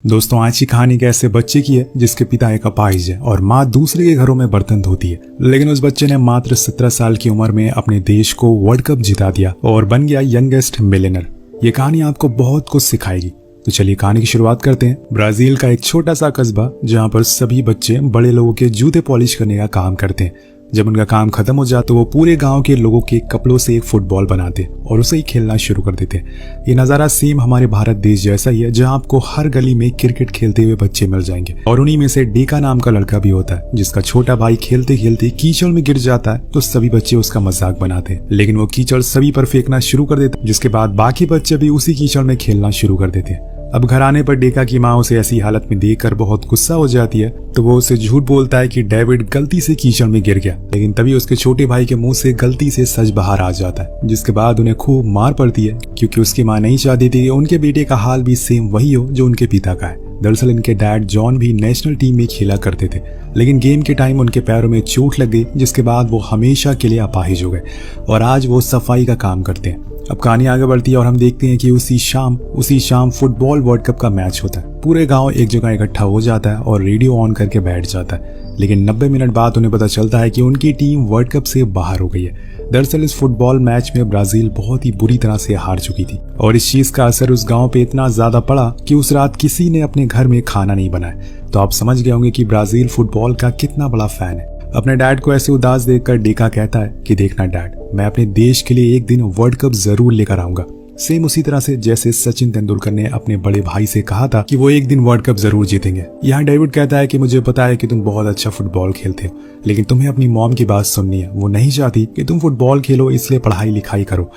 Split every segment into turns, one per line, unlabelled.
दोस्तों, आज की कहानी एक ऐसे बच्चे की है जिसके पिता एक अपाहिज है और माँ दूसरे के घरों में बर्तन धोती है। लेकिन उस बच्चे ने मात्र 17 साल की उम्र में अपने देश को वर्ल्ड कप जिता दिया और बन गया यंगेस्ट मिलियनर। ये कहानी आपको बहुत कुछ सिखाएगी। तो चलिए कहानी की शुरुआत करते हैं। ब्राजील का एक छोटा सा कस्बा जहाँ पर सभी बच्चे बड़े लोगों के जूते पॉलिश करने का काम करते हैं। जब उनका काम खत्म हो जाता तो वो पूरे गांव के लोगों के कपड़ों से एक फुटबॉल बनाते और उसे ही खेलना शुरू कर देते। ये नज़ारा सेम हमारे भारत देश जैसा ही है, जहां आपको हर गली में क्रिकेट खेलते हुए बच्चे मिल जाएंगे। और उन्हीं में से डेका नाम का लड़का भी होता है जिसका छोटा भाई खेलते खेलते कीचड़ में गिर जाता है तो सभी बच्चे उसका मजाक बनाते हैं, लेकिन वो कीचड़ सभी पर फेंकना शुरू कर देता है, जिसके बाद बाकी बच्चे भी उसी कीचड़ में खेलना शुरू कर देते हैं। अब घर आने पर डेका की माँ उसे ऐसी हालत में देखकर बहुत गुस्सा हो जाती है, तो वो उसे झूठ बोलता है कि डेविड गलती से कीचड़ में गिर गया। लेकिन तभी उसके छोटे भाई के मुंह से गलती से सच बाहर आ जाता है, जिसके बाद उन्हें खूब मार पड़ती है, क्योंकि उसकी माँ नहीं चाहती थी कि उनके बेटे का हाल भी सेम वही हो जो उनके पिता का है। दरअसल इनके डैड जॉन भी नेशनल टीम में खेला करते थे, लेकिन गेम के टाइम उनके पैरों में चोट लग गई, जिसके बाद वो हमेशा के लिए अपाहिज हो गए और आज वो सफाई का काम करते हैं। अब कहानी आगे बढ़ती है और हम देखते हैं कि उसी शाम फुटबॉल वर्ल्ड कप का मैच होता है। पूरे गांव एक जगह इकट्ठा हो जाता है और रेडियो ऑन करके बैठ जाता है, लेकिन 90 मिनट बाद उन्हें पता चलता है कि उनकी टीम वर्ल्ड कप से बाहर हो गई है। दरअसल इस फुटबॉल मैच में ब्राजील बहुत ही बुरी तरह से हार चुकी थी और इस चीज का असर उस गांव पे इतना ज्यादा पड़ा कि उस रात किसी ने अपने घर में खाना नहीं बनाया। तो आप समझ गए होंगे कि ब्राजील फुटबॉल का कितना बड़ा फैन है। अपने डैड को ऐसे उदास देखकर डेका कहता है कि देखना डैड, मैं अपने देश के लिए एक दिन वर्ल्ड कप जरूर लेकर आऊंगा। सेम उसी तरह से जैसे सचिन तेंदुलकर ने अपने बड़े भाई से कहा था कि वो एक दिन वर्ल्ड कप जरूर जीतेंगे। यहाँ डेविड कहता है कि मुझे पता है कि तुम बहुत अच्छा फुटबॉल खेलते हो, लेकिन तुम्हें अपनी मॉम की बात सुननी है। वो नहीं चाहती कि तुम फुटबॉल खेलो, इसलिए पढ़ाई लिखाई करो।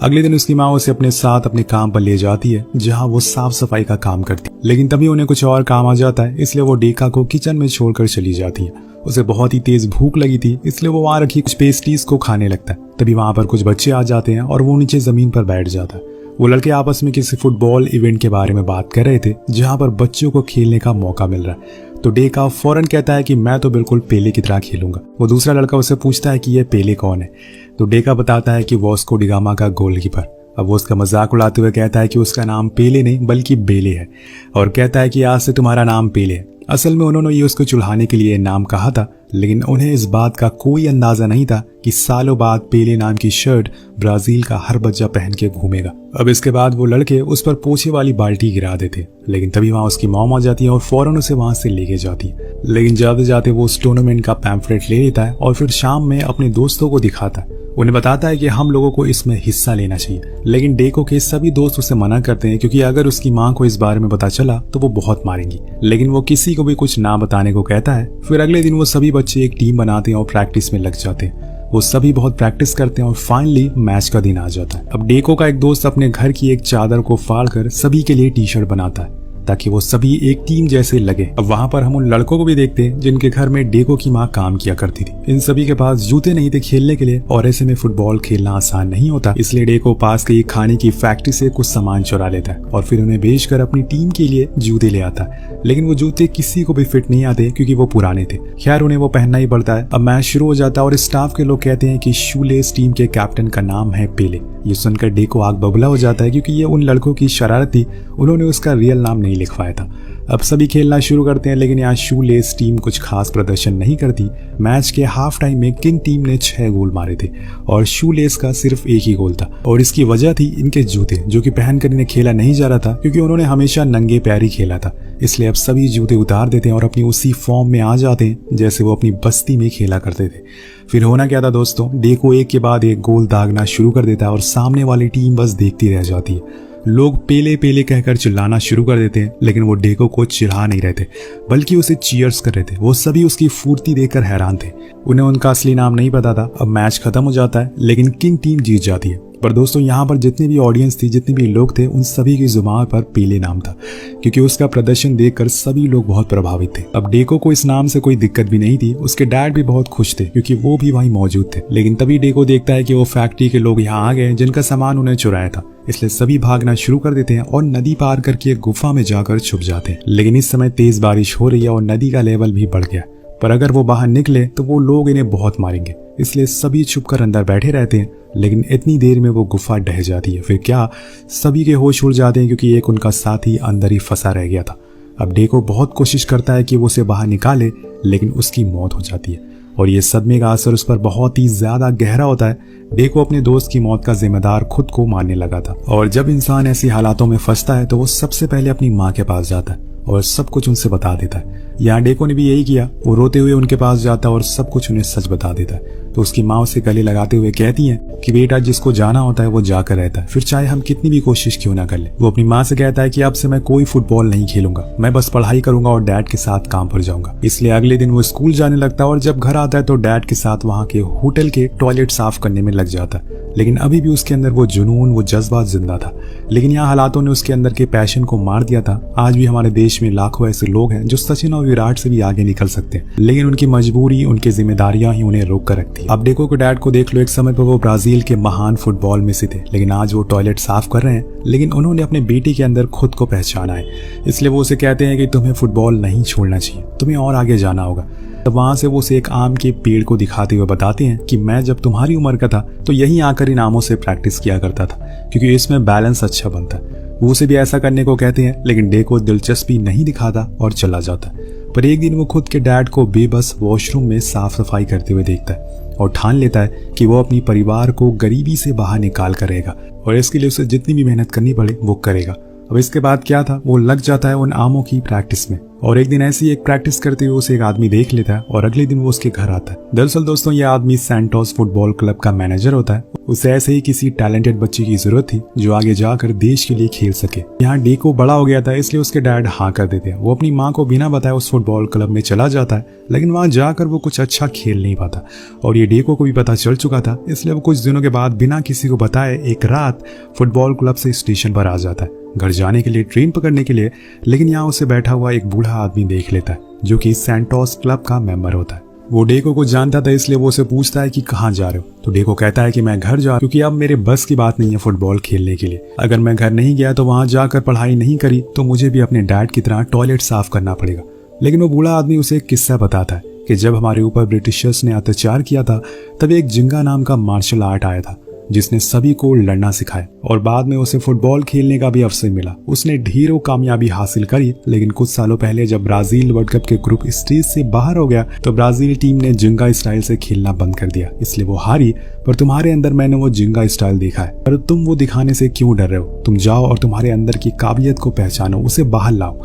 अगले दिन उसकी माँ उसे अपने साथ अपने काम पर ले जाती है, जहाँ वो साफ सफाई का काम करती है। लेकिन तभी उन्हें कुछ और काम आ जाता है, इसलिए वो डेका को किचन में छोड़कर चली जाती है। उसे बहुत ही तेज भूख लगी थी, इसलिए वो वहाँ रखी कुछ पेस्ट्रीज को खाने लगता है। तभी वहाँ पर कुछ बच्चे आ जाते हैं और वो नीचे जमीन पर बैठ जाता है। वो लड़के आपस में किसी फुटबॉल इवेंट के बारे में बात कर रहे थे, जहाँ पर बच्चों को खेलने का मौका मिल रहा है। तो डेका फौरन कहता है कि मैं तो बिल्कुल पेले की तरह खेलूंगा। वो दूसरा लड़का उसे पूछता है कि ये पेले कौन है, तो डेका बताता है कि वास्को डी गामा का गोलकीपर। अब वो उसका मजाक उड़ाते हुए कहता है कि उसका नाम पेले नहीं बल्कि बेले है, और कहता है कि आज से तुम्हारा नाम पेले है। असल में उन्होंने ये उसको चुल्हाने के लिए नाम कहा था, लेकिन उन्हें इस बात का कोई अंदाजा नहीं था कि सालों बाद पेले नाम की शर्ट ब्राजील का हर बच्चा पहन के घूमेगा। अब इसके बाद वो लड़के उस पर पोछे वाली बाल्टी गिरा देते, लेकिन तभी वहाँ उसकी मॉम आ जाती है और फौरन उसे वहाँ से लेके जाती है। लेकिन जाते जाते वो उस टूर्नामेंट का पैम्फलेट ले लेता है और फिर शाम में अपने दोस्तों को दिखाता है। उन्हें बताता है कि हम लोगों को इसमें हिस्सा लेना चाहिए, लेकिन डेको के सभी दोस्त उसे मना करते हैं, क्योंकि अगर उसकी माँ को इस बारे में पता चला तो वो बहुत मारेंगी। लेकिन वो किसी को भी कुछ ना बताने को कहता है। फिर अगले दिन वो सभी बच्चे एक टीम बनाते हैं और प्रैक्टिस में लग जाते हैं। वो सभी बहुत प्रैक्टिस करते हैं और फाइनली मैच का दिन आ जाता है। अब डेको का एक दोस्त अपने घर की एक चादर को फाड़कर सभी के लिए टी शर्ट बनाता है, ताकि वो सभी एक टीम जैसे लगे। अब वहाँ पर हम उन लड़कों को भी देखते हैं जिनके घर में डेको की माँ काम किया करती थी। इन सभी के पास जूते नहीं थे खेलने के लिए, और ऐसे में फुटबॉल खेलना आसान नहीं होता, इसलिए डेको पास के खाने की फैक्ट्री से कुछ सामान चुरा लेता है और फिर उन्हें बेचकर अपनी टीम के लिए जूते ले आता है। लेकिन वो जूते किसी को भी फिट नहीं आते, क्योंकि वो पुराने थे। खैर उन्हें वो पहनना ही पड़ता है। अब मैच शुरू हो जाता है और स्टाफ के लोग कहते हैं कि शूलेस टीम के कैप्टन का नाम है पेले। ये सुनकर डेको आग बबूला हो जाता है, क्योंकि ये उन लड़कों की शरारत थी, उन्होंने उसका रियल नाम नहीं लिखवाया था। अब सभी खेलना शुरू करते हैं, लेकिन यहाँ शूलेस टीम कुछ खास प्रदर्शन नहीं करती। मैच के हाफ टाइम में किंग टीम ने 6 गोल मारे थे और शूलेस का सिर्फ एक ही गोल था, और इसकी वजह थी इनके जूते, जो कि पहनकर इन्हें खेला नहीं जा रहा था, क्योंकि उन्होंने हमेशा नंगे पैर ही खेला था। इसलिए अब सभी जूते उतार देते हैं और अपनी उसी फॉर्म में आ जाते हैं जैसे वो अपनी बस्ती में खेला करते थे। फिर होना क्या था दोस्तों, डेको एक के बाद एक गोल दागना शुरू कर देता है और सामने वाली टीम बस देखती रह जाती है। लोग पेले पेले कहकर चिल्लाना शुरू कर देते हैं, लेकिन वो डेको को चिढ़ा नहीं रहे थे, बल्कि उसे चीयर्स कर रहे थे। वो सभी उसकी फुर्ती देखकर हैरान थे। उन्हें उनका असली नाम नहीं पता था। अब मैच खत्म हो जाता है, लेकिन किंग टीम जीत जाती है। पर दोस्तों, यहाँ पर जितनी भी ऑडियंस थी, जितने भी लोग थे, उन सभी की जुबान पर पेले नाम था, क्योंकि उसका प्रदर्शन देखकर सभी लोग बहुत प्रभावित थे। अब डेको को इस नाम से कोई दिक्कत भी नहीं थी। उसके डैड भी बहुत खुश थे, क्योंकि वो भी वहीं मौजूद थे। लेकिन तभी डेको देखता है कि वो फैक्ट्री के लोग यहाँ आ गए जिनका सामान उन्हें चुराया था, इसलिए सभी भागना शुरू कर देते हैं और नदी पार करके एक गुफा में जाकर छुप जाते हैं। लेकिन इस समय तेज बारिश हो रही है और नदी का लेवल भी बढ़ गया, पर अगर वो बाहर निकले तो वो लोग इन्हें बहुत मारेंगे, इसलिए सभी छुपकर अंदर बैठे रहते हैं। लेकिन इतनी देर में वो गुफा ढह जाती है। फिर क्या, सभी के होश उड़ जाते हैं, क्योंकि एक उनका साथी अंदर ही फंसा रह गया था। अब डेको बहुत कोशिश करता है कि वो उसे बाहर निकाले, लेकिन उसकी मौत हो जाती है और ये सदमे का असर उस पर बहुत ही ज्यादा गहरा होता है। डेको अपने दोस्त की मौत का जिम्मेदार खुद को मानने लगा था और जब इंसान ऐसी हालातों में फंसता है तो वो सबसे पहले अपनी माँ के पास जाता है और सब कुछ उनसे बता देता है। यहाँ डेको ने भी यही किया, वो रोते हुए उनके पास जाता है और सब कुछ उन्हें सच बता देता है। तो उसकी माँ उसे गले लगाते हुए कहती है कि बेटा जिसको जाना होता है वो जाकर रहता है, फिर चाहे हम कितनी भी कोशिश क्यों ना कर ले। वो अपनी माँ से कहता है कि अब से मैं कोई फुटबॉल नहीं खेलूंगा, मैं बस पढ़ाई करूंगा और डैड के साथ काम पर जाऊंगा। इसलिए अगले दिन वो स्कूल जाने लगता है और जब घर आता है तो डैड के साथ वहाँ के होटल के टॉयलेट साफ करने में लग जाता है। लेकिन अभी भी उसके अंदर वो जुनून, वो जज्बा जिंदा था। लेकिन यहाँ हालातों ने उसके अंदर के पैशन को मार दिया था। आज भी हमारे देश में लाखों ऐसे लोग हैं जो सचिन और विराट से भी आगे निकल सकते हैं, लेकिन उनकी मजबूरी, उनकी जिम्मेदारियां ही उन्हें रोक कर रखती है। अब डेको के डैड को देख लो, एक समय पर वो ब्राजील के महान फुटबॉल में से थे, लेकिन आज वो टॉयलेट साफ कर रहे हैं। लेकिन उन्होंने अपने बेटे के अंदर खुद को पहचाना है, इसलिए वो उसे कहते हैं कि तुम्हें फुटबॉल नहीं छोड़ना चाहिए, तुम्हें और आगे जाना होगा। तब वहां से वो उसे एक आम के पेड़ को दिखाते हुए बताते हैं कि मैं जब तुम्हारी उम्र का था तो यहीं आकर इन आमों से प्रैक्टिस किया करता था, क्योंकि इसमें बैलेंस अच्छा बनता है। वो उसे भी ऐसा करने को कहते हैं, लेकिन डेको दिलचस्पी नहीं दिखाता और चला जाता है। पर एक दिन वो खुद के डैड को बेबस वॉशरूम में साफ सफाई करते हुए देखता है और ठान लेता है कि वो अपनी परिवार को गरीबी से बाहर निकाल कर रहेगा और इसके लिए उसे जितनी भी मेहनत करनी पड़े वो करेगा। अब इसके बाद क्या था, वो लग जाता है उन आमों की प्रैक्टिस में और एक दिन ऐसी एक प्रैक्टिस करते हुए उसे एक आदमी देख लेता है और अगले दिन वो उसके घर आता है। दरअसल दोस्तों, ये आदमी सैंटोस फुटबॉल क्लब का मैनेजर होता है। उसे ऐसे ही किसी टैलेंटेड बच्चे की जरूरत थी जो आगे जाकर देश के लिए खेल सके। यहाँ डेको बड़ा हो गया था, इसलिए उसके डैड हाँ कर देते हैं। वो अपनी माँ को बिना बताए उस फुटबॉल क्लब में चला जाता है, लेकिन वहां जाकर वो कुछ अच्छा खेल नहीं पाता और ये डेको को भी पता चल चुका था। इसलिए वो कुछ दिनों के बाद बिना किसी को बताए एक रात फुटबॉल क्लब से स्टेशन पर आ जाता है घर जाने के लिए, ट्रेन पकड़ने के लिए। लेकिन यहाँ उसे बैठा हुआ एक बूढ़ा आदमी देख लेता है जो कि सैंटोस क्लब का मेंबर होता है। वो डेको को जानता था, इसलिए वो उसे पूछता है कि कहाँ जा रहे हो। तो डेको कहता है कि मैं घर जा रहा हूँ, क्योंकि अब मेरे बस की बात नहीं है फुटबॉल खेलने के लिए। अगर मैं घर नहीं गया तो वहां जाकर पढ़ाई नहीं करी तो मुझे भी अपने डैड की तरह टॉयलेट साफ करना पड़ेगा। लेकिन वो बूढ़ा आदमी उसे एक किस्सा बताता है कि जब हमारे ऊपर ब्रिटिशर्स ने अत्याचार किया था तब एक जिंगा नाम का मार्शल आर्ट आया था जिसने सभी को लड़ना सिखाया और बाद में उसे फुटबॉल खेलने का भी अवसर मिला। उसने ढेरों कामयाबी हासिल करी, लेकिन कुछ सालों पहले जब ब्राजील वर्ल्ड कप के ग्रुप स्टेज से बाहर हो गया तो ब्राजील टीम ने जिंगा स्टाइल से खेलना बंद कर दिया, इसलिए वो हारी। पर तुम्हारे अंदर मैंने वो जिंगा स्टाइल देखा है, पर तुम वो दिखाने से क्यों डर रहे हो? तुम जाओ और तुम्हारे अंदर की काबिलियत को पहचानो, उसे बाहर लाओ,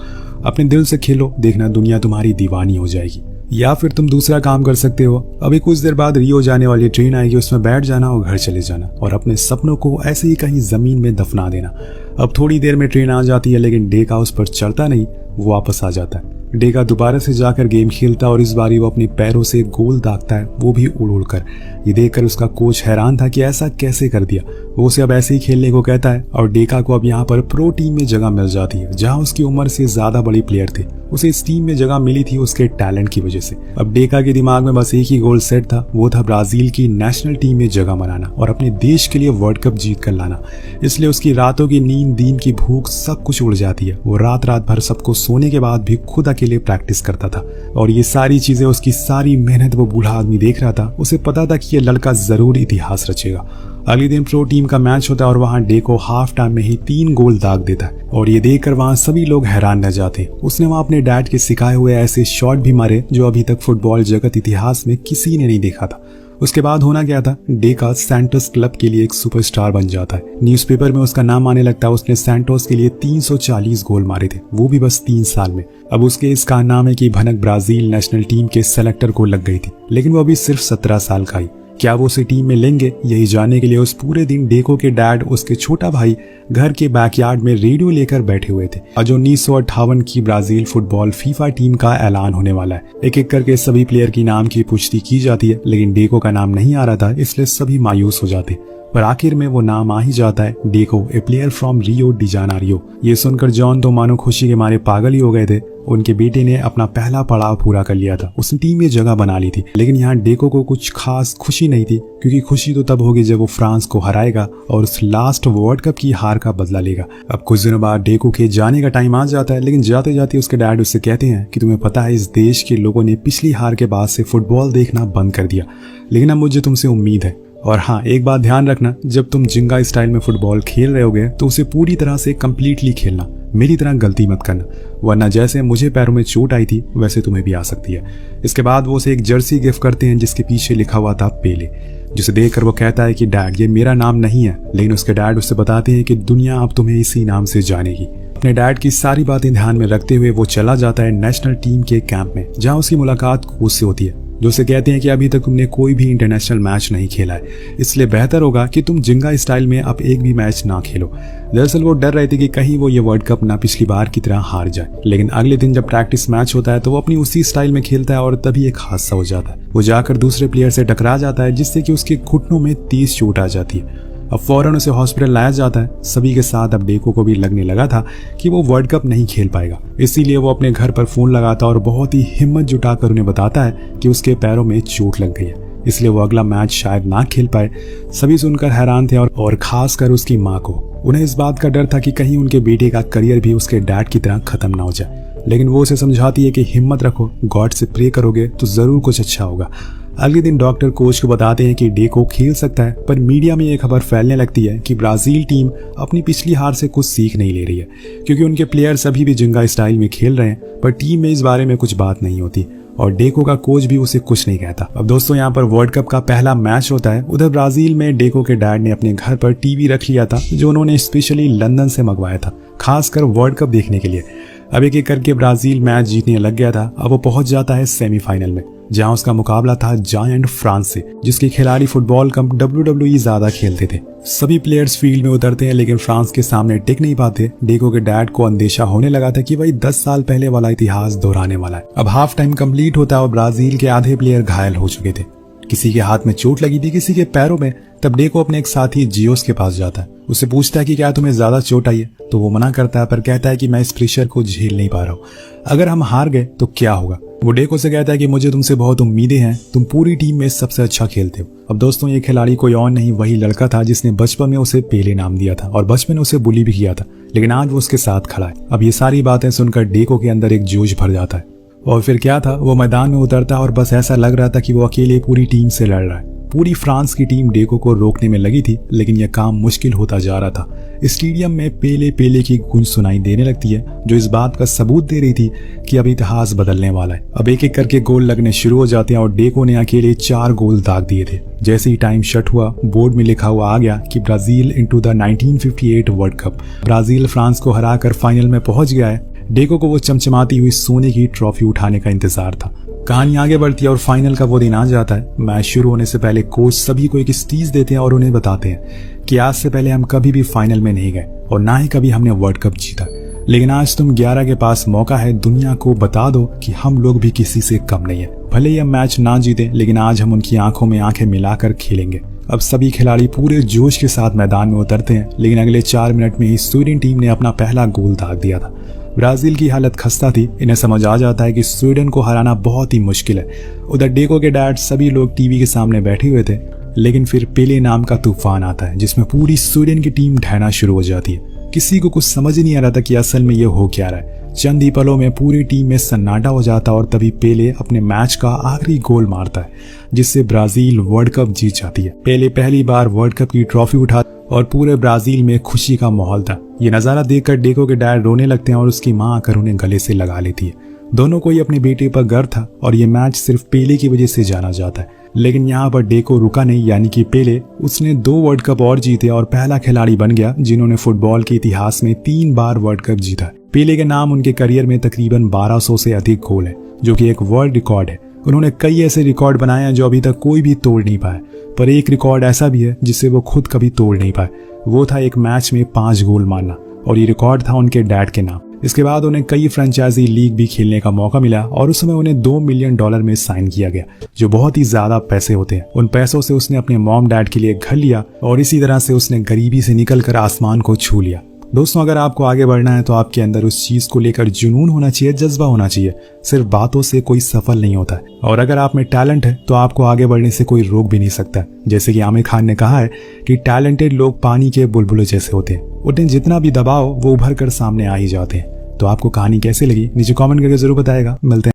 अपने दिल से खेलो, देखना दुनिया तुम्हारी दीवानी हो जाएगी। या फिर तुम दूसरा काम कर सकते हो, अभी कुछ देर बाद रियो जाने वाली ट्रेन आएगी, उसमें बैठ जाना और घर चले जाना और अपने सपनों को ऐसे ही कहीं जमीन में दफना देना। अब थोड़ी देर में ट्रेन आ जाती है, लेकिन डेका उस पर चढ़ता नहीं, वो वापस आ जाता है। डेका दोबारा से जाकर गेम खेलता और इस बारी वो अपने पैरों से गोल दागता है, वो भी उड़ उड़ कर। ये देखकर उसका कोच हैरान था कि ऐसा कैसे कर दिया। वो उसे अब ऐसे ही खेलने को कहता है और डेका को अब यहाँ पर प्रो टीम में जगह मिल जाती है, जहाँ उसकी उम्र से ज्यादा बड़ी प्लेयर थे। उसे इस टीम में जगह मिली थी उसके टैलेंट की वजह से। अब डेका के दिमाग में बस एक ही गोल सेट था, वो था ब्राजील की नेशनल टीम में जगह बनाना और अपने देश के लिए वर्ल्ड कप जीत कर लाना। इसलिए उसकी रातों की नींद, दिन की भूख, सब कुछ उड़ जाती है। वो रात रात भर सबको सोने के बाद भी खुद अकेले प्रैक्टिस करता था और ये सारी चीजें, उसकी सारी मेहनत वो बूढ़ा आदमी देख रहा था। उसे पता था कि ये लड़का जरूर इतिहास रचेगा। अगले दिन प्रो टीम का मैच होता है और वहां डेको हाफ टाइम में ही 3 गोल दाग देता है और ये देखकर वहां सभी लोग हैरान रह जाते। उसने वहां अपने डैड के सिखाए हुए ऐसे शॉट भी मारे जो अभी तक फुटबॉल जगत इतिहास में किसी ने नहीं देखा था। उसके बाद होना क्या था, डेका सैंटोस क्लब के लिए एक सुपरस्टार बन जाता है। न्यूज़पेपर में उसका नाम आने लगता है। उसने सैंटोस के लिए 340 गोल मारे थे, वो भी बस 3 साल में। अब उसके इस कारनामे की भनक ब्राजील नेशनल टीम के सेलेक्टर को लग गई थी, लेकिन वो अभी सिर्फ 17 साल का ही। क्या वो उसे टीम में लेंगे, यही जानने के लिए उस पूरे दिन डेको के डैड, उसके छोटा भाई घर के बैकयार्ड में रेडियो लेकर बैठे हुए थे। आज 1958 की ब्राजील फुटबॉल फीफा टीम का ऐलान होने वाला है। एक एक करके सभी प्लेयर की नाम की पुष्टि की जाती है, लेकिन डेको का नाम नहीं आ रहा था, इसलिए सभी मायूस हो जाते। पर आखिर में वो नाम आ ही जाता है, deco, A player from Rio de Janeiro. ये सुनकर जॉन तो मानो खुशी के मारे पागल ही हो गए थे। उनके बेटे ने अपना पहला पड़ाव पूरा कर लिया था, उसने टीम में जगह बना ली थी। लेकिन यहाँ डेको को कुछ खास खुशी नहीं थी, क्योंकि खुशी तो तब होगी जब वो फ्रांस को हराएगा और उस लास्ट वर्ल्ड कप की हार का बदला लेगा। अब कुछ दिनों बाद डेको के जाने का टाइम आ जाता है, लेकिन जाते जाते उसके डैड उससे कहते हैं कि तुम्हें पता है, इस देश के लोगों ने पिछली हार के बाद से फुटबॉल देखना बंद कर दिया, लेकिन अब मुझे तुमसे उम्मीद है। और हाँ, एक बात ध्यान रखना, जब तुम जिंगा स्टाइल में फुटबॉल खेल रहे होगे तो उसे पूरी तरह से कंप्लीटली खेलना, मेरी तरह गलती मत करना, वरना जैसे मुझे पैरों में चोट आई थी वैसे तुम्हें भी आ सकती है। इसके बाद वो उसे एक जर्सी गिफ्ट करते हैं जिसके पीछे लिखा हुआ था पेले, जिसे देखकर वो कहता है कि डैड ये मेरा नाम नहीं है, लेकिन उसके डैड उससे बताते हैं कि दुनिया अब तुम्हें इसी नाम से जानेगी। अपने डैड की सारी बातें ध्यान में रखते हुए वो चला जाता है नेशनल टीम के कैंप में, जहां उसकी मुलाकात कोच से होती है, जो उसे कहते हैं कि अभी तक तुमने कोई भी इंटरनेशनल मैच नहीं खेला है, इसलिए बेहतर होगा कि तुम जिंगा स्टाइल में अब एक भी मैच ना खेलो। दरअसल वो डर रहे थे कि कहीं वो ये वर्ल्ड कप ना पिछली बार की तरह हार जाए, लेकिन अगले दिन जब प्रैक्टिस मैच होता है तो वो अपनी उसी स्टाइल में खेलता है और तभी एक हादसा हो जाता है। वो जाकर दूसरे प्लेयर से टकरा जाता है जिससे कि उसके घुटनों में तेज चोट आ जाती है। अब फौरन उसे हॉस्पिटल लाया जाता है। सभी के साथ अब डेको को भी लगने लगा था कि वो वर्ल्ड कप नहीं खेल पाएगा, इसीलिए वो अपने घर पर फोन लगाता है और बहुत ही हिम्मत जुटाकर उन्हें बताता है कि उसके पैरों में चोट लग गई है, इसलिए वो अगला मैच शायद ना खेल पाए। सभी सुनकर हैरान थे और खासकर उसकी माँ को। उन्हें इस बात का डर था कि कहीं उनके बेटे का करियर भी उसके डैड की तरह खत्म ना हो जाए, लेकिन वो उसे समझाती है कि हिम्मत रखो, गॉड से प्रे करोगे तो जरूर कुछ अच्छा होगा। अगले दिन डॉक्टर कोच को बताते हैं कि डेको खेल सकता है, पर मीडिया में ये खबर फैलने लगती है कि ब्राजील टीम अपनी पिछली हार से कुछ सीख नहीं ले रही है, क्योंकि उनके प्लेयर्स अभी भी जिंगा स्टाइल में खेल रहे हैं, पर टीम में इस बारे में कुछ बात नहीं होती और डेको का कोच भी उसे कुछ नहीं कहता। अब दोस्तों यहाँ पर वर्ल्ड कप का पहला मैच होता है। उधर ब्राजील में डेको के डैड ने अपने घर पर टीवी रख लिया था, जो उन्होंने स्पेशली लंदन से मंगवाया था, खासकर वर्ल्ड कप देखने के लिए। अब एक एक करके ब्राजील मैच जीतने लग गया था। अब वो पहुंच जाता है सेमीफाइनल में, जहां उसका मुकाबला था जायंट फ्रांस से, जिसके खिलाड़ी फुटबॉल कम WWE ज्यादा खेलते थे। सभी प्लेयर्स फील्ड में उतरते हैं, लेकिन फ्रांस के सामने टिक नहीं पाते। डेको के डैड को अंदेशा होने लगा था कि वही 10 साल पहले वाला इतिहास दोहराने वाला है। अब हाफ टाइम कंप्लीट होता है और ब्राजील के आधे प्लेयर घायल हो चुके थे। किसी के हाथ में चोट लगी थी, किसी के पैरों में। तब डेको अपने एक साथी जियोस के पास जाता है, उससे पूछता है कि क्या तुम्हें ज्यादा चोट आई है, तो वो मना करता है, पर कहता है कि मैं इस प्रेशर को झेल नहीं पा रहा हूँ, अगर हम हार गए तो क्या होगा। वो डेको से कहता है कि मुझे तुमसे बहुत उम्मीदें हैं, तुम पूरी टीम में सबसे अच्छा खेलते हो। अब दोस्तों ये खिलाड़ी कोई और नहीं, वही लड़का था जिसने बचपन में उसे पेले नाम दिया था और बचपन में उसे बुली भी किया था, लेकिन आज वो उसके साथ खड़ा है। अब ये सारी बातें सुनकर डेको के अंदर एक जोश भर जाता है और फिर क्या था, वो मैदान में उतरता और बस ऐसा लग रहा था कि वो अकेले पूरी टीम से लड़ रहा है। पूरी फ्रांस की टीम डेको को रोकने में लगी थी, लेकिन यह काम मुश्किल होता जा रहा था। स्टेडियम में पेले पेले की गूंज सुनाई देने लगती है, जो इस बात का सबूत दे रही थी कि अब इतिहास बदलने वाला है। अब एक एक करके गोल लगने शुरू हो जाते हैं और डेको ने अकेले 4 गोल दाग दिए थे। जैसे ही टाइम शट हुआ, बोर्ड में लिखा हुआ आ गया कि Brazil into the 1958 world cup. Brazil France को हराकर फाइनल में पहुंच गया है। डेको को वो चमचमाती हुई सोने की ट्रॉफी उठाने का इंतजार था। कहानी आगे बढ़ती है और फाइनल का वो दिन आ जाता है। मैच शुरू होने से पहले कोच सभी को एक स्पीच देते हैं और उन्हें बताते हैं कि आज से पहले हम कभी भी फाइनल में नहीं गए और ना ही कभी हमने वर्ल्ड कप जीता, लेकिन आज तुम 11 के पास मौका है, दुनिया को बता दो कि हम लोग भी किसी से कम नहीं है। भले ही हम मैच ना जीते, लेकिन आज हम उनकी आंखों में आंखें मिलाकर खेलेंगे। अब सभी खिलाड़ी पूरे जोश के साथ मैदान में उतरते हैं, लेकिन अगले 4 मिनट में ही स्वीडन टीम ने अपना पहला गोल दाग दिया था। ब्राजील की हालत खस्ता थी। इन्हें समझ आ जाता है कि स्वीडन को हराना बहुत ही मुश्किल है। उधर डेको के डैड सभी लोग टीवी के सामने बैठे हुए थे, लेकिन फिर पेले नाम का तूफान आता है, जिसमें पूरी स्वीडन की टीम ढहना शुरू हो जाती है। किसी को कुछ समझ ही नहीं आ रहा था कि असल में ये हो क्या रहा है। चंद ही पलों में पूरी टीम में सन्नाटा हो जाता और तभी पेले अपने मैच का आखिरी गोल मारता है, जिससे ब्राजील वर्ल्ड कप जीत जाती है। पेले पहली बार वर्ल्ड कप की ट्रॉफी उठा और पूरे ब्राजील में खुशी का माहौल था। ये नजारा देखकर डेको के डैड रोने लगते हैं और उसकी मां आकर उन्हें गले से लगा लेती है। दोनों को ही अपने बेटे पर गर्व था और ये मैच सिर्फ पेले की वजह से जाना जाता है। लेकिन यहाँ पर डेको रुका नहीं, यानी कि पेले, उसने 2 वर्ल्ड कप और जीते और पहला खिलाड़ी बन गया जिन्होंने फुटबॉल के इतिहास में 3 बार वर्ल्ड कप जीता। पेले के नाम उनके करियर में तकरीबन 1200 से अधिक गोल है, जो कि एक वर्ल्ड रिकॉर्ड है। उन्होंने कई ऐसे रिकॉर्ड बनाए हैं जो अभी तक कोई भी तोड़ नहीं पाया, पर एक रिकॉर्ड ऐसा भी है जिसे वो खुद कभी तोड़ नहीं पाए। वो था एक मैच में 5 गोल मारना, और ये रिकॉर्ड था उनके डैड के नाम। इसके बाद उन्हें कई फ्रेंचाइजी लीग भी खेलने का मौका मिला और उस समय उन्हें $2 मिलियन में साइन किया गया, जो बहुत ही ज्यादा पैसे होते हैं। उन पैसों से उसने अपने मॉम डैड के लिए घर लिया और इसी तरह से उसने गरीबी से निकलकर आसमान को छू लिया। दोस्तों, अगर आपको आगे बढ़ना है तो आपके अंदर उस चीज को लेकर जुनून होना चाहिए, जज्बा होना चाहिए। सिर्फ बातों से कोई सफल नहीं होता है, और अगर आप में टैलेंट है तो आपको आगे बढ़ने से कोई रोक भी नहीं सकता। जैसे कि आमिर खान ने कहा है कि टैलेंटेड लोग पानी के बुलबुले जैसे होते हैं, उन्हें जितना भी दबाओ वो उभर कर सामने आ ही जाते हैं। तो आपको कहानी कैसे लगी नीचे कमेंट करके जरूर बताएगा। मिलते हैं।